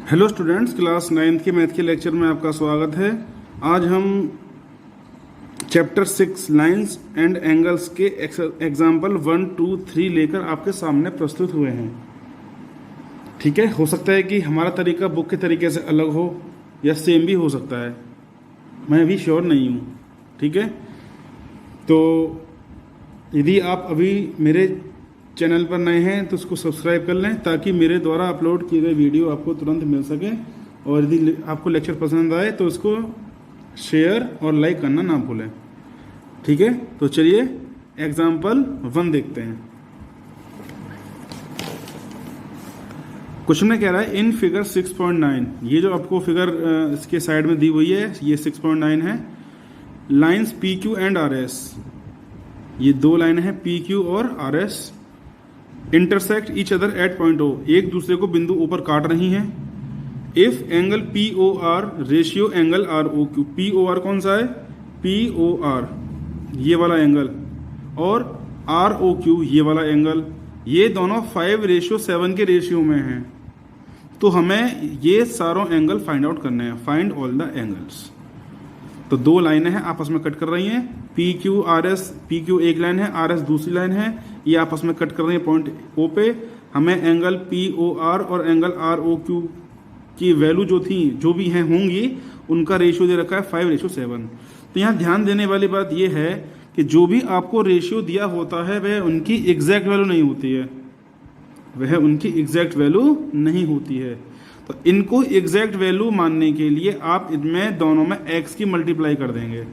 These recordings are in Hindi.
हेलो स्टूडेंट्स, क्लास 9th के मैथ के लेक्चर में आपका स्वागत है। आज हम चैप्टर 6 लाइंस एंड एंगल्स के एग्जाम्पल 1, 2, 3 लेकर आपके सामने प्रस्तुत हुए हैं। ठीक है, हो सकता है कि हमारा तरीका बुक के तरीके से अलग हो या सेम भी हो सकता है, मैं अभी श्योर नहीं हूँ। ठीक है, तो यदि आप अभी मेरे चैनल पर नए हैं तो उसको सब्सक्राइब कर लें ताकि मेरे द्वारा अपलोड किए गए वीडियो आपको तुरंत मिल सके। और यदि आपको लेक्चर पसंद आए तो उसको शेयर और लाइक करना ना भूलें। ठीक है, तो चलिए एग्जाम्पल 1 देखते हैं। क्वेश्चन में कह रहा है इन फिगर 6.9, ये जो आपको फिगर इसके साइड में दी हुई है ये 6.9 है। Lines P Q and R S, ये दो लाइन है पी क्यू और R S, intersect each other at point O, एक दूसरे को बिंदु ऊपर काट रही हैं। If angle P O R ratio angle R O Q, P O R कौन सा है? पी ओ आर ये वाला एंगल, और आर ओ क्यू ये वाला एंगल, ये दोनों 5:7 के रेशियो में हैं। तो हमें ये सारों एंगल फाइंड आउट करने हैं। Find all the angles. तो दो लाइनें हैं आपस में कट कर रही हैं, P Q R S, P Q एक लाइन है, आर एस दूसरी लाइन है, ये आपस में कट कर रही है पॉइंट ओ पे। हमें एंगल पी ओ आर और एंगल आर ओ क्यू की वैल्यू जो भी हैं होंगी, उनका रेशियो दे रखा है 5:7। तो यहाँ ध्यान देने वाली बात यह है कि जो भी आपको रेशियो दिया होता है वह उनकी एग्जैक्ट वैल्यू नहीं होती है, वह उनकी एग्जैक्ट वैल्यू नहीं होती है। तो इनको एग्जैक्ट वैल्यू मानने के लिए आप इनमें दोनों में x की मल्टीप्लाई कर देंगे।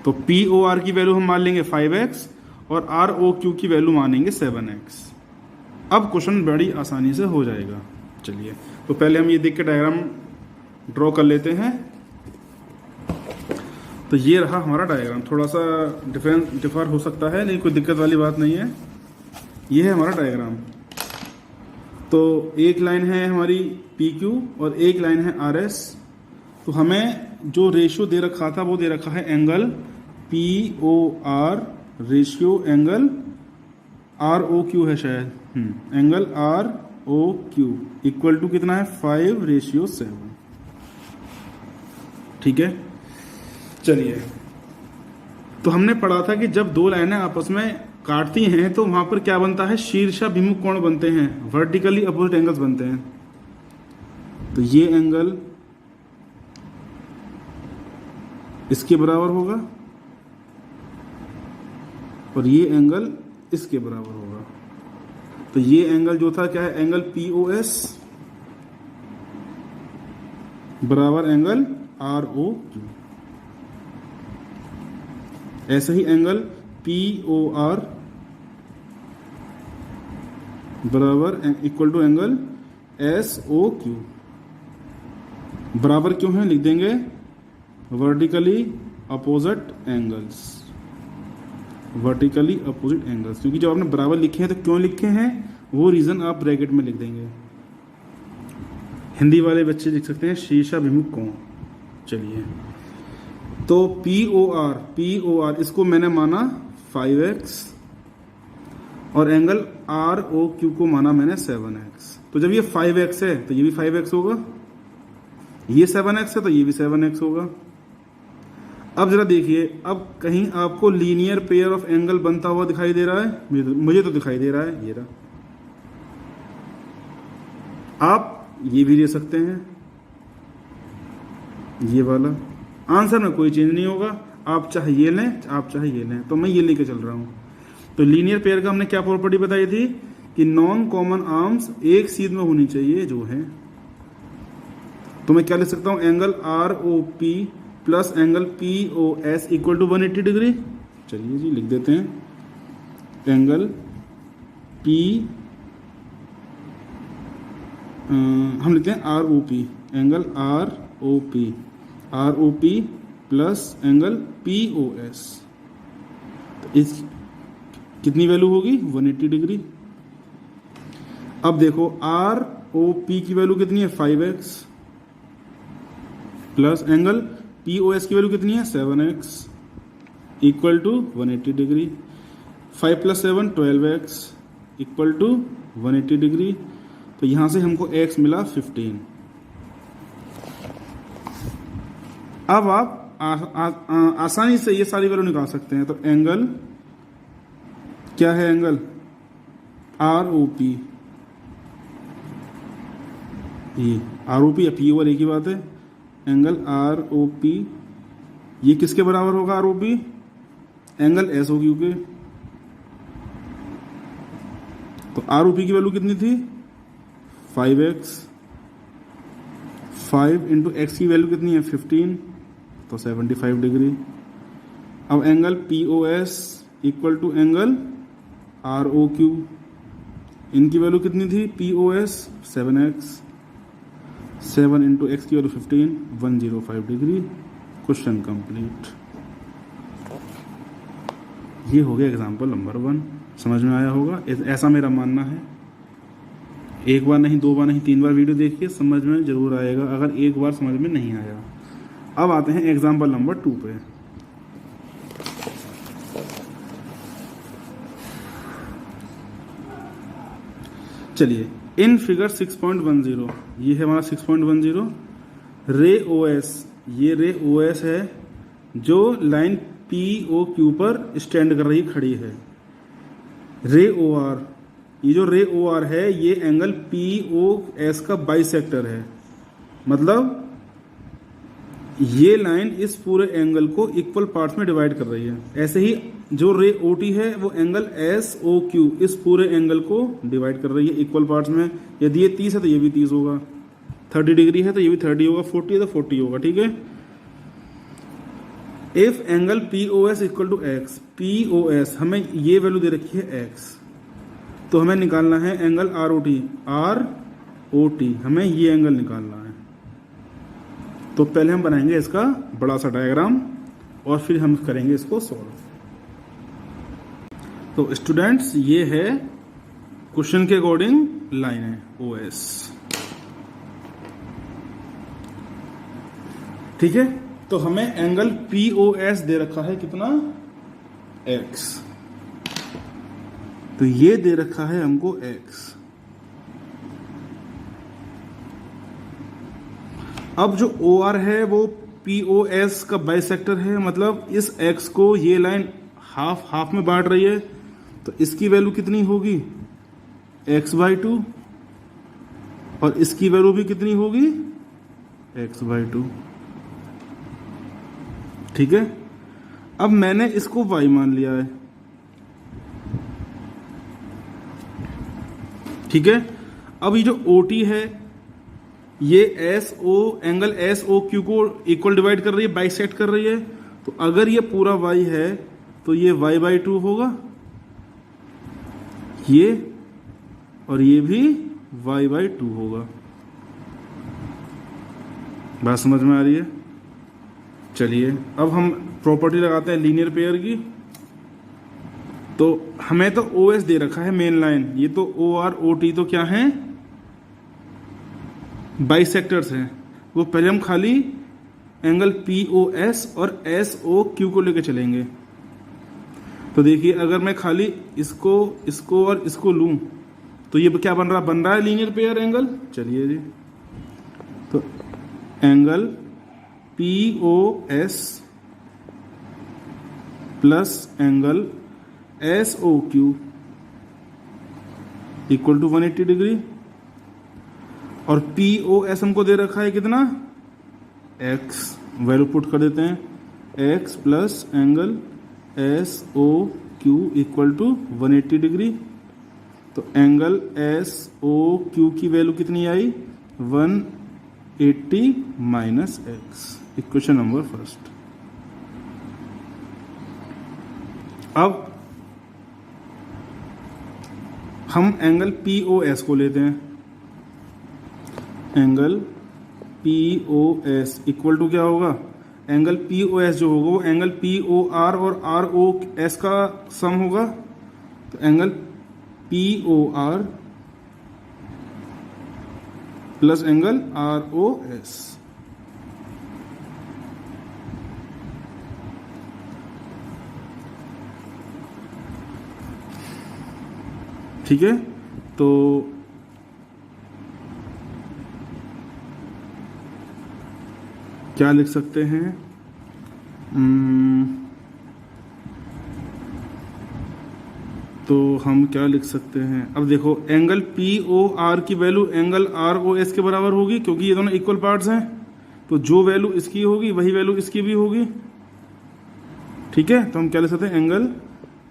तो पी ओ आर की वैल्यू हम मान लेंगे 5x और आर ओ क्यू की वैल्यू मानेंगे 7x। अब क्वेश्चन बड़ी आसानी से हो जाएगा। चलिए, तो पहले हम ये देख के डायग्राम ड्रॉ कर लेते हैं। तो ये रहा हमारा डायग्राम, थोड़ा सा डिफर हो सकता है लेकिन कोई दिक्कत वाली बात नहीं है। ये है हमारा डायग्राम। तो एक लाइन है हमारी पी क्यू और एक लाइन है आर एस। तो हमें जो रेशियो दे रखा था वो दे रखा है angle P O R ratio angle R O Q है शायद, angle R O Q equal to कितना है 5:7। ठीक है, चलिए, तो हमने पढ़ा था कि जब दो लाइनें आपस में काटती हैं तो वहां पर क्या बनता है? शीर्षाभिमुख कोण बनते हैं, वर्टिकली अपोजिट एंगल्स बनते हैं। तो ये एंगल इसके बराबर होगा और ये एंगल इसके बराबर होगा। तो ये एंगल जो था क्या है? एंगल पी ओ एस बराबर एंगल आर ओ क्यू। ऐसे ही एंगल पी ओ आर बराबर equal to angle S O Q. बराबर क्यों है? लिख देंगे vertically opposite angles, vertically opposite angles. क्योंकि जब आपने बराबर लिखे हैं तो क्यों लिखे हैं वो रीजन आप ब्रैकेट में लिख देंगे। हिंदी वाले बच्चे लिख सकते हैं शीर्षाभिमुख कोण। चलिए, तो पी ओ आर इसको मैंने माना 5x और एंगल आर ओ क्यू को माना मैंने 7x। तो जब ये 5x है तो ये भी 5x होगा, ये 7x है तो ये भी 7x होगा। अब जरा देखिए, अब कहीं आपको लीनियर पेयर ऑफ एंगल बनता हुआ दिखाई दे रहा है? मुझे तो दिखाई दे रहा है, ये रहा। आप ये भी ले सकते हैं, ये वाला। आंसर में कोई चेंज नहीं होगा, आप चाहे ये लें आप चाहे ये लें। तो मैं ये लेके चल रहा हूं। तो लीनियर पेयर का हमने क्या प्रॉपर्टी बताई थी कि नॉन कॉमन आर्म्स एक सीध में होनी चाहिए जो है। तो मैं क्या लिख सकता हूं? Angle R O P plus angle P O S equal to 180 degree. चलिए जी, लिख देते हैं एंगल पी, हम लिखते हैं R O P, angle R O P plus angle P O S. तो इस कितनी वैल्यू होगी? 180 डिग्री। अब देखो आर ओ पी की वैल्यू कितनी है? 5x plus angle P O S की वैल्यू कितनी है? 7x equal to 180 degree. 5 + 7 12x equal to 180 degree. तो यहाँ से हमको x मिला 15। अब आप आसानी से ये सारी वैल्यू निकाल सकते हैं। तो एंगल क्या है, एंगल ROP, ये ROP या P ओवर एक ही बात है। एंगल ROP ये किसके बराबर होगा, ROP एंगल SOQ के। तो ROP की वैल्यू कितनी थी 5x, 5 इंटू एक्स की वैल्यू कितनी है 15, तो 75 डिग्री। अब angle POS equal to angle ROQ, इनकी वैल्यू कितनी थी POS 7x, 7 इंटू एक्स की वैल्यू 15, 105 डिग्री। Question complete. ये हो गया एग्जाम्पल नंबर 1। समझ में आया होगा, ऐसा मेरा मानना है। एक बार नहीं, 2 बार नहीं, 3 बार वीडियो देखिए, समझ में जरूर आएगा। अगर एक बार समझ में नहीं आया, अब आते हैं एग्जाम्पल नंबर 2 पे। चलिए, इन फिगर 6.10, ये है हमारा 6.10 रे OS। ये रे OS है जो लाइन POQ पर स्टैंड कर रही, खड़ी है। रे OR, ये जो रे OR है ये एंगल POS का बाइसेक्टर है। मतलब ये लाइन इस पूरे एंगल को इक्वल पार्ट्स में डिवाइड कर रही है। ऐसे ही जो रे OT है वो एंगल SOQ इस पूरे एंगल को डिवाइड कर रही है इक्वल पार्ट्स में। यदि ये 30 है तो ये भी 30 होगा, 30 डिग्री है तो ये भी 30 होगा, 40 है तो 40 होगा। ठीक है। If angle POS equal to x, POS हमें ये वैल्यू दे रखी है x, तो हमें निकालना है एंगल ROT हमें ये एंगल निकालना है। तो पहले हम बनाएंगे इसका बड़ा सा डायग्राम और फिर हम करेंगे इसको सॉल्व। तो स्टूडेंट्स, ये है क्वेश्चन के अकॉर्डिंग लाइन है OS। ठीक है। तो हमें एंगल POS दे रखा है कितना, x। तो ये दे रखा है हमको x। अब जो OR है वो POS का बाइसेक्टर है, मतलब इस x को ये लाइन हाफ हाफ में बांट रही है। तो इसकी वैल्यू कितनी होगी x/2 और इसकी वैल्यू भी कितनी होगी x/2। ठीक है। अब मैंने इसको y मान लिया है। ठीक है। अब ये जो OT है ये एंगल SOQ को इक्वल डिवाइड कर रही है, बाइसेक्ट कर रही है। तो अगर ये पूरा y है तो ये y/2 होगा, ये और ये भी y/2 होगा। बात समझ में आ रही है। चलिए, अब हम प्रॉपर्टी लगाते हैं लीनियर पेयर की। तो हमें तो OS दे रखा है मेन लाइन, ये तो OR OT तो क्या है, बाइसेक्टर्स हैं। वो पहले हम खाली एंगल POS और SOQ को लेकर चलेंगे। तो देखिए, अगर मैं खाली इसको और इसको लूं तो ये क्या बन रहा है लीनियर पेयर एंगल। चलिए जी, तो angle POS plus angle SOQ equal to 180 degree. और POS हमको दे रखा है कितना, x। वैल्यू पुट कर देते हैं, x plus angle SOQ equal to 180 degree. तो एंगल SOQ की वैल्यू कितनी आई, 180 minus x। Equation number first. अब हम एंगल POS को लेते हैं। एंगल POS इक्वल टू क्या होगा, एंगल POS जो होगा वो एंगल POR और ROS का सम होगा। तो angle POR plus angle ROS। ठीक है। तो क्या लिख सकते हैं, तो हम क्या लिख सकते हैं, अब देखो एंगल पी ओ आर की value angle R O S के बराबर होगी, क्योंकि ये दोनों इक्वल पार्ट्स हैं, तो जो वैल्यू इसकी होगी वही वैल्यू इसकी भी होगी। ठीक है, तो हम क्या लिख सकते हैं, angle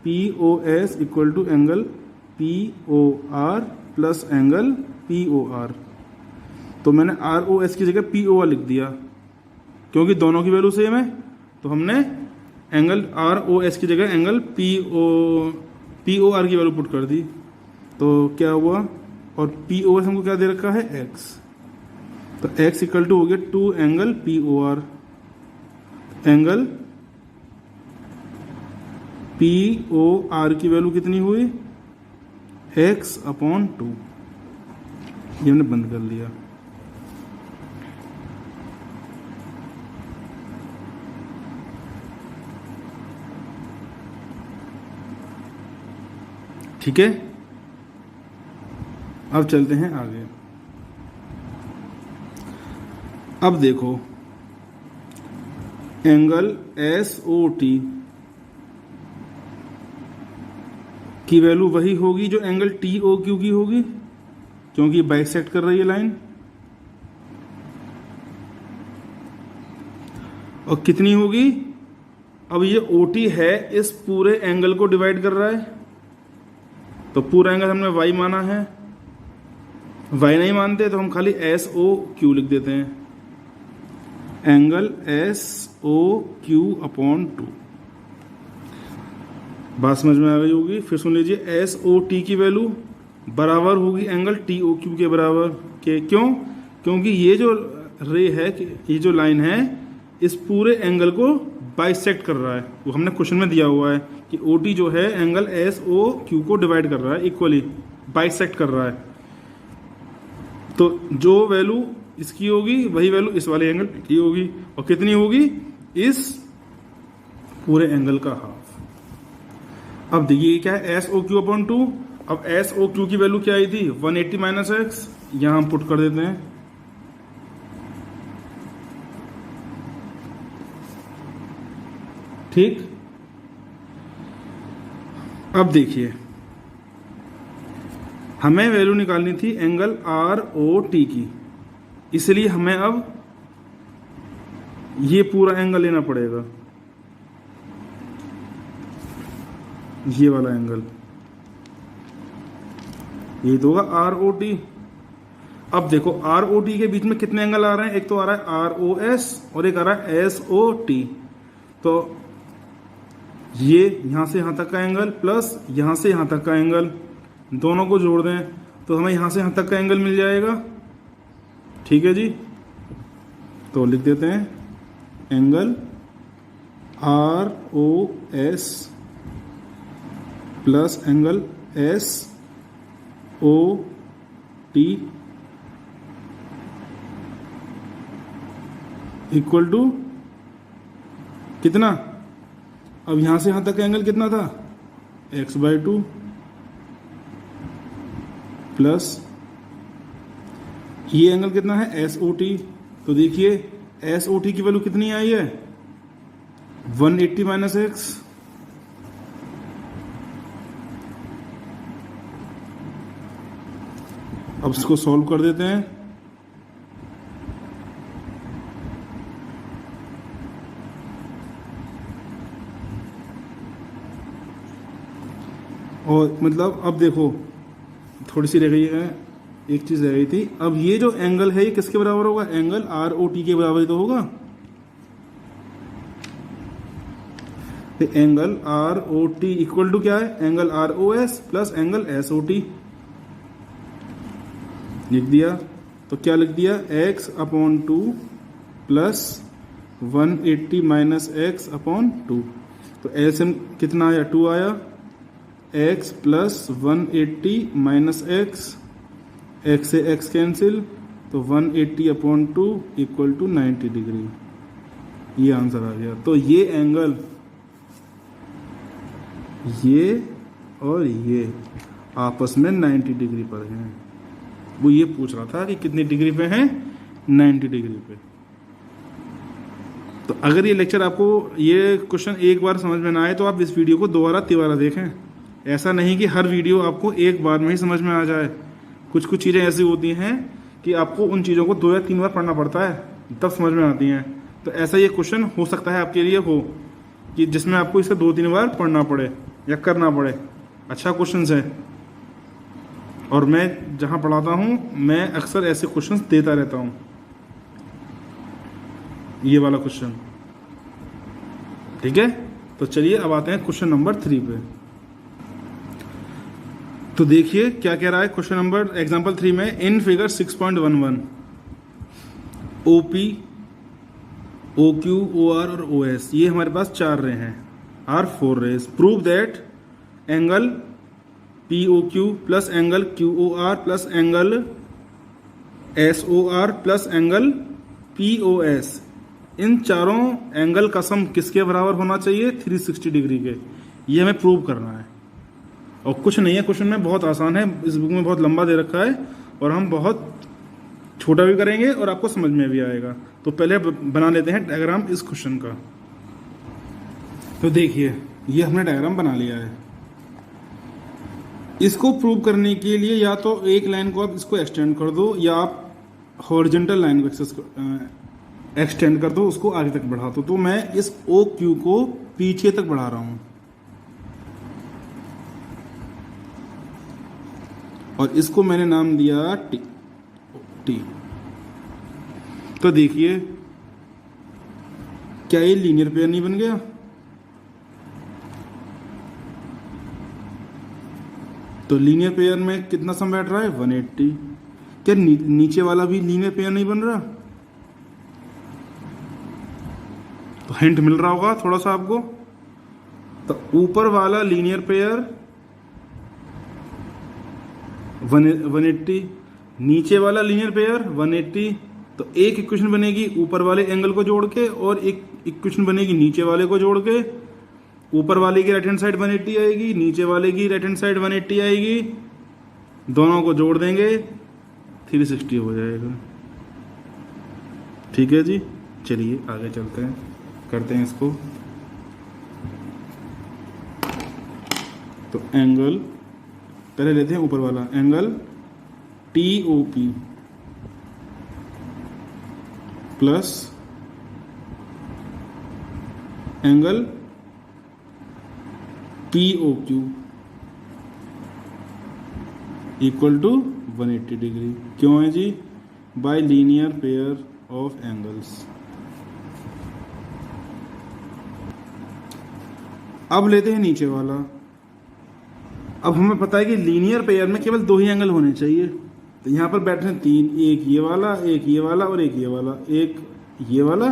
P O S equal to angle P O R plus angle P O R. तो मैंने आर ओ एस की जगह पी ओ आर लिख दिया, क्योंकि दोनों की वैल्यू सेम है, तो हमने एंगल आर ओ एस की जगह एंगल पी ओ आर की वैल्यू पुट कर दी। तो क्या हुआ, और पी ओ एस हमको क्या दे रखा है, एक्स, तो एक्स इक्वल टू हो गया 2 angle P O R. Angle P O R की वैल्यू कितनी हुई, एक्स अपॉन 2, ये हमने बंद कर लिया। ठीक है, अब चलते हैं आगे। अब देखो एंगल एस ओ टी की वैल्यू वही होगी जो एंगल टी ओ क्यू की होगी, क्योंकि बाइसेक्ट कर रही है लाइन। और कितनी होगी, अब ये ओ टी है, इस पूरे एंगल को डिवाइड कर रहा है, तो पूरा एंगल हमने वाई माना है, वाई नहीं मानते तो हम खाली एस ओ क्यू लिख देते हैं, angle S O Q upon 2। बात समझ में आ गई होगी, फिर सुन लीजिए, एस ओ टी की वैल्यू बराबर होगी एंगल टी ओ क्यू के बराबर के, क्यों, क्योंकि ये जो रे है, ये जो लाइन है, इस पूरे एंगल को बाइसेक्ट कर रहा है। वो हमने क्वेश्चन में दिया हुआ है कि ओ टी जो है एंगल एस ओ क्यू को डिवाइड कर रहा है, इक्वली बाइसेक्ट कर रहा है। तो जो वैल्यू इसकी होगी वही वैल्यू इस वाले एंगल की होगी, और कितनी होगी, इस पूरे एंगल का हाफ। अब देखिए क्या है, एस ओ क्यू अपॉन 2। अब एस ओ क्यू की वैल्यू क्या आई थी, 180 माइनस एक्स, यहां हम पुट कर देते हैं। ठीक, अब देखिए हमें वैल्यू निकालनी थी एंगल आर ओ टी की, इसलिए हमें अब ये पूरा एंगल लेना पड़ेगा, ये वाला एंगल, ये तो होगा आर ओ टी। अब देखो आर ओ टी के बीच में कितने एंगल आ रहे हैं, एक तो आ रहा है आर ओ एस और एक आ रहा है एस ओ टी। तो ये यहां से यहां तक का एंगल प्लस यहां से यहां तक का एंगल, दोनों को जोड़ दें तो हमें यहां से यहां तक का एंगल मिल जाएगा। ठीक है जी, तो लिख देते हैं angle R O S plus angle S O T equal to कितना, अब यहां से यहां तक का एंगल कितना था, x/2 प्लस ये एंगल कितना है, एस ओ टी। तो देखिए एस ओ टी की वैल्यू कितनी आई है, 180 माइनस एक्स। अब इसको सॉल्व कर देते हैं। और मतलब अब देखो थोड़ी सी रह गई है, एक चीज रह गई थी। अब ये जो एंगल है ये किसके बराबर होगा, एंगल आर ओ टी के बराबर ही तो होगा। तो angle R O T equal to क्या है, angle R O S plus angle S O T लिख दिया। तो क्या लिख दिया, x upon 2 plus 180 minus x upon 2। तो एलसीएम कितना आया, 2 आया, x plus 180 minus x, x से एक्स कैंसिल, तो 180 अपॉन 2 इक्वल टू 90 डिग्री, ये आंसर आ गया। तो ये एंगल, ये और ये आपस में 90 डिग्री पर हैं। वो ये पूछ रहा था कि कितनी डिग्री पे हैं, 90 डिग्री पे। तो अगर ये लेक्चर आपको, ये क्वेश्चन एक बार समझ में ना आए तो आप इस वीडियो को दोबारा तिबारा देखें। ऐसा नहीं कि हर वीडियो आपको एक बार में ही समझ में आ जाए। कुछ कुछ चीज़ें ऐसी होती हैं कि आपको उन चीज़ों को 2 या 3 बार पढ़ना पड़ता है, तब समझ में आती हैं। तो ऐसा ये क्वेश्चन हो सकता है आपके लिए हो कि जिसमें आपको इसे 2-3 बार पढ़ना पड़े या करना पड़े। अच्छा क्वेश्चन है, और मैं जहाँ पढ़ाता हूँ मैं अक्सर ऐसे क्वेश्चन देता रहता हूँ। ये वाला क्वेश्चन, ठीक है। तो चलिए अब आते हैं क्वेश्चन नंबर 3 पे। तो देखिए क्या कह रहा है क्वेश्चन नंबर एग्जांपल 3 में। In figure 6.11 OP, OQ, OR और OS, ये हमारे पास 4 रे हैं, are 4 rays. Prove that angle POQ plus angle QOR plus angle SOR plus angle POS, इन चारों एंगल का सम किसके बराबर होना चाहिए? 360 डिग्री के। ये हमें प्रूव करना है, और कुछ नहीं है क्वेश्चन में, बहुत आसान है। इस बुक में बहुत लंबा दे रखा है और हम बहुत छोटा भी करेंगे और आपको समझ में भी आएगा। तो पहले बना लेते हैं डायग्राम इस क्वेश्चन का। तो देखिए ये हमने डायग्राम बना लिया है। इसको प्रूव करने के लिए या तो एक लाइन को आप इसको एक्सटेंड कर दो, या आप हॉरिजॉन्टल लाइन को एक्सटेंड कर दो, उसको आगे तक बढ़ा दो। तो मैं इस OQ को पीछे तक बढ़ा रहा हूं, और इसको मैंने नाम दिया T। तो देखिए क्या ये लीनियर पेयर नहीं बन गया? तो लीनियर पेयर में कितना सम बैठ रहा है? 180। क्या नीचे वाला भी लीनियर पेयर नहीं बन रहा? तो हिंट मिल रहा होगा थोड़ा सा आपको। तो ऊपर वाला लीनियर पेयर 180, नीचे वाला लीनियर पेयर 180। तो एक इक्वेशन बनेगी ऊपर वाले एंगल को जोड़ के, और एक इक्वेशन बनेगी नीचे वाले को जोड़ के। ऊपर वाले की राइट हैंड साइड 180 आएगी, नीचे वाले की राइट हैंड साइड 180 आएगी। दोनों को जोड़ देंगे 360 हो जाएगा। ठीक है जी, चलिए आगे चलते हैं, करते हैं इसको। तो एंगल पहले लेते हैं ऊपर वाला angle TOP plus angle POQ equal to 180 degree. क्यों है जी? By linear pair of angles. अब लेते हैं नीचे वाला। अब हमें पता है कि लीनियर पेयर में केवल 2 ही एंगल होने चाहिए। तो यहाँ पर बैठे हैं 3, एक ये वाला, एक ये वाला और एक ये वाला, एक ये वाला,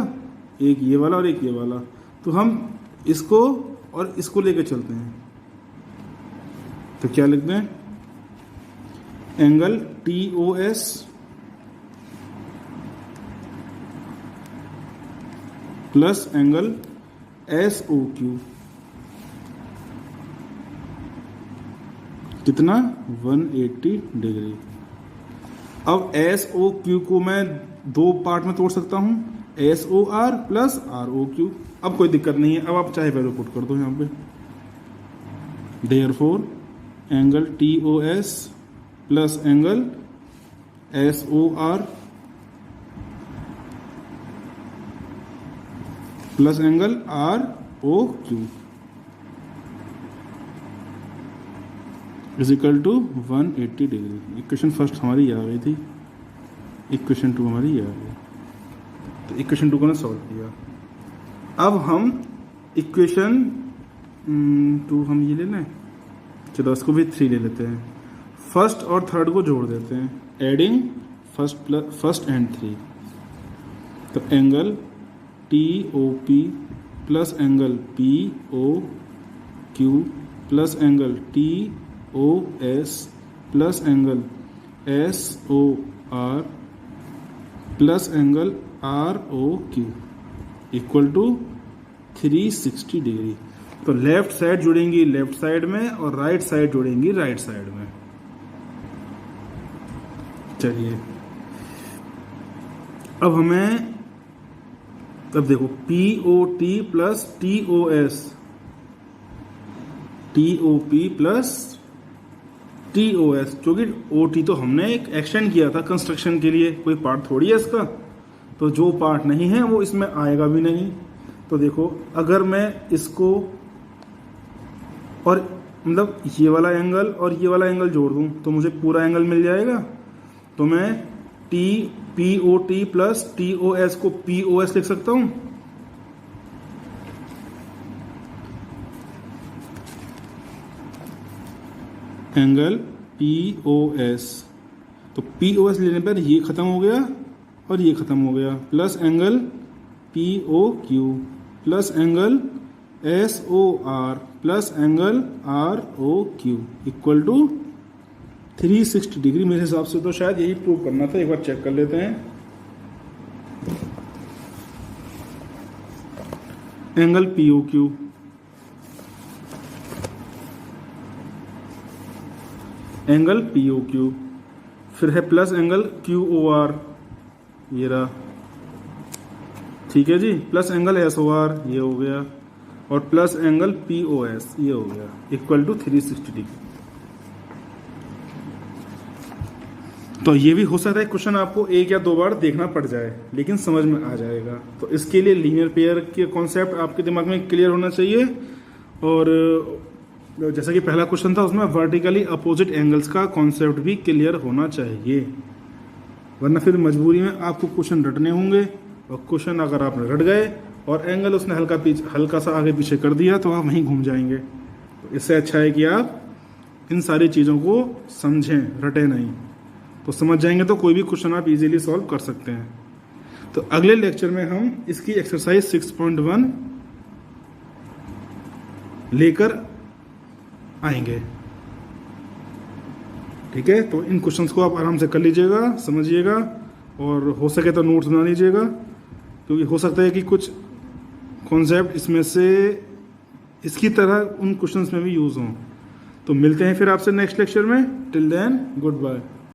एक ये वाला और एक ये वाला। तो हम इसको और इसको लेकर चलते हैं। तो क्या लिखते हैं? Angle TOS plus angle SOQ कितना? 180 डिग्री। अब SOQ को मैं 2 पार्ट में तोड़ सकता हूं, SOR प्लस ROQ। अब कोई दिक्कत नहीं है, अब आप चाहे वैल्यू पुट कर दो यहाँ पे। Therefore angle TOS plus angle SOR plus angle ROQ is equal to 180 degree. Equation first हमारी ये आ गई थी, इक्वेशन 2 हमारी ये आ गई। तो इक्वेशन 2 को ना सॉल्व किया। अब हम इक्वेशन 2 हम ये ले लें, चलो इसको भी 3 ले लेते हैं। फर्स्ट और थर्ड को जोड़ देते हैं, एडिंग फर्स्ट एंड 3। तो angle TOP plus angle POQ plus angle TOS plus angle SOR plus angle ROQ equal to 360 degree. तो लेफ्ट साइड जुड़ेंगी लेफ्ट साइड में और राइट साइड जुड़ेंगी राइट साइड में। चलिए अब हमें अब देखो POT plus TOS, TOP plus TOS, क्योंकि OT तो हमने एक एक्सटेंड किया था कंस्ट्रक्शन के लिए, कोई पार्ट थोड़ी है इसका, तो जो पार्ट नहीं है वो इसमें आएगा भी नहीं। तो देखो अगर मैं इसको और मतलब ये वाला एंगल और ये वाला एंगल जोड़ दूं तो मुझे पूरा एंगल मिल जाएगा। तो मैं POT प्लस TOS को POS लिख सकता हूं। एंगल POS, तो POS लेने पर ये खत्म हो गया और ये खत्म हो गया, plus angle POQ plus angle SOR plus angle ROQ equal to 360 degree. मेरे हिसाब से तो शायद यही प्रूव करना था, एक बार चेक कर लेते हैं। एंगल POQ, एंगल POQ, फिर है प्लस एंगल QOR, ये रहा, ठीक है जी, प्लस एंगल SOR ये हो गया, और प्लस एंगल POS ये हो गया, इक्वल टू 360 डिग्री। तो ये भी हो सकता है क्वेश्चन आपको एक या दो बार देखना पड़ जाए, लेकिन समझ में आ जाएगा। तो इसके लिए लीनियर पेयर के कॉन्सेप्ट आपके दिमाग में क्लियर होना चाहिए। और जैसा कि पहला क्वेश्चन था उसमें वर्टिकली अपोजिट एंगल्स का कॉन्सेप्ट भी क्लियर होना चाहिए, वरना फिर मजबूरी में आपको क्वेश्चन रटने होंगे, और क्वेश्चन अगर आपने रट गए और एंगल उसने हल्का सा आगे पीछे कर दिया तो आप वहीं घूम जाएंगे। तो इससे अच्छा है कि आप इन सारी चीज़ों को समझें, रटे नहीं, तो समझ जाएंगे तो कोई भी क्वेश्चन आप इजीली सॉल्व कर सकते हैं। तो अगले लेक्चर में हम इसकी एक्सरसाइज 6.1 लेकर आएंगे, ठीक है। तो इन क्वेश्चंस को आप आराम से कर लीजिएगा, समझिएगा, और हो सके तो नोट्स बना लीजिएगा, क्योंकि हो सकता है कि कुछ कॉन्सेप्ट इसमें से इसकी तरह उन क्वेश्चंस में भी यूज़ हों। तो मिलते हैं फिर आपसे नेक्स्ट लेक्चर में। Till then good bye.